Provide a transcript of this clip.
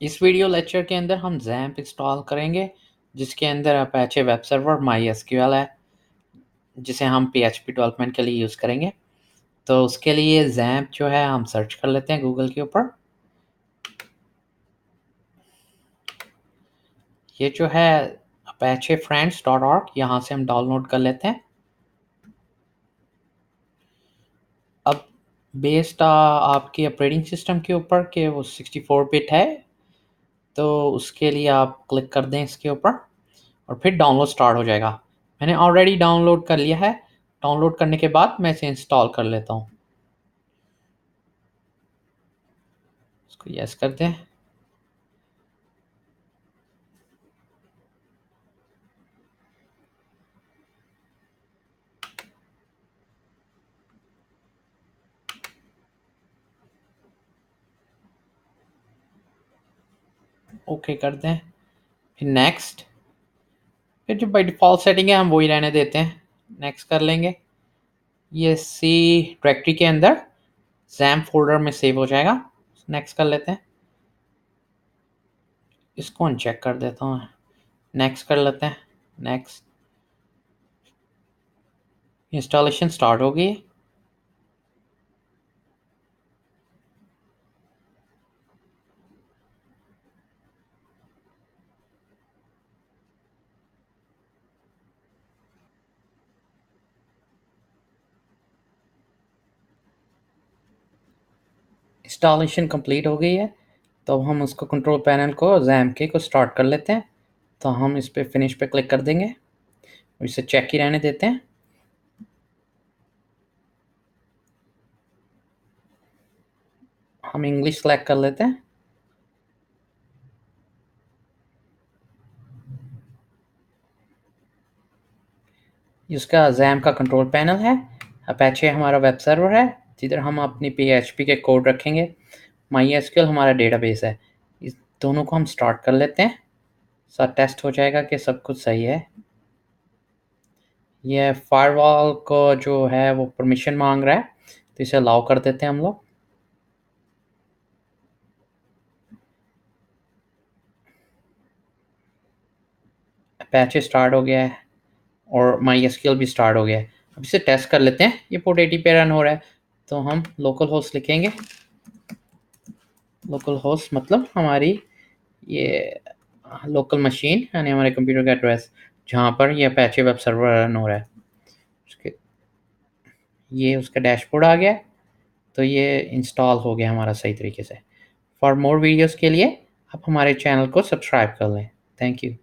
इस video lecture के अंदर हम XAMPP इंस्टॉल करेंगे, जिसके अंदर अपाचे वेब सर्वर MySQL है, जिसे हम PHP डेवलपमेंट के लिए यूज़ करेंगे। तो उसके लिए XAMPP जो है हम सर्च कर लेते हैं गूगल के ऊपर। ये जो है apachefriends.org, यहाँ से हम डाउनलोड कर लेते हैं। अब बेस्ड आपकी ऑपरेटिंग सिस्टम के ऊपर कि वो 64 बिट है, तो उसके लिए आप क्लिक कर दें इसके ऊपर और फिर डाउनलोड स्टार्ट हो जाएगा। मैंने ऑलरेडी डाउनलोड कर लिया है। डाउनलोड करने के बाद मैं इसे इंस्टॉल कर लेता हूँ। इसको यस कर दें। ओके कर दें, फिर नेक्स्ट। फिर जो बाई डिफ़ॉल्ट सेटिंग है हम वही रहने देते हैं। नेक्स्ट कर लेंगे। ये सी डायरेक्टरी के अंदर XAMPP फोल्डर में सेव हो जाएगा। नेक्स्ट कर लेते हैं। इसको अनचेक कर देता हूँ। नेक्स्ट कर लेते हैं। नेक्स्ट। इंस्टॉलेशन स्टार्ट हो गई। इंस्टॉलेशन कंप्लीट हो गई है। तो अब हम उसको कंट्रोल पैनल को XAMPP के को स्टार्ट कर लेते हैं। तो हम इस पे फिनिश पे क्लिक कर देंगे और इसे चेक ही रहने देते हैं। हम इंग्लिश सेलेक्ट कर लेते हैं। इसका XAMPP का कंट्रोल पैनल है। अपाचे हमारा वेब सर्वर है, जिधर हम अपनी PHP के कोड रखेंगे। MySQL हमारा डेटाबेस है। इस दोनों को हम स्टार्ट कर लेते हैं। साथ टेस्ट हो जाएगा कि सब कुछ सही है। ये फायरवॉल को जो है वो परमिशन मांग रहा है, तो इसे अलाउ कर देते हैं हम लोग। अपाचे स्टार्ट हो गया है और MySQL भी स्टार्ट हो गया है। अब इसे टेस्ट कर लेते हैं। ये पोर्ट 80 पे रन हो रहा है, तो हम लोकल होस्ट लिखेंगे। लोकल होस्ट मतलब हमारी ये लोकल मशीन, यानी हमारे कंप्यूटर का एड्रेस, जहाँ पर ये अपाचे वेब सर्वर रन हो रहा है। उसके ये उसका डैशबोर्ड आ गया, तो ये इंस्टॉल हो गया हमारा सही तरीके से। फॉर मोर वीडियोज़ के लिए आप हमारे चैनल को सब्सक्राइब कर लें। Thank you.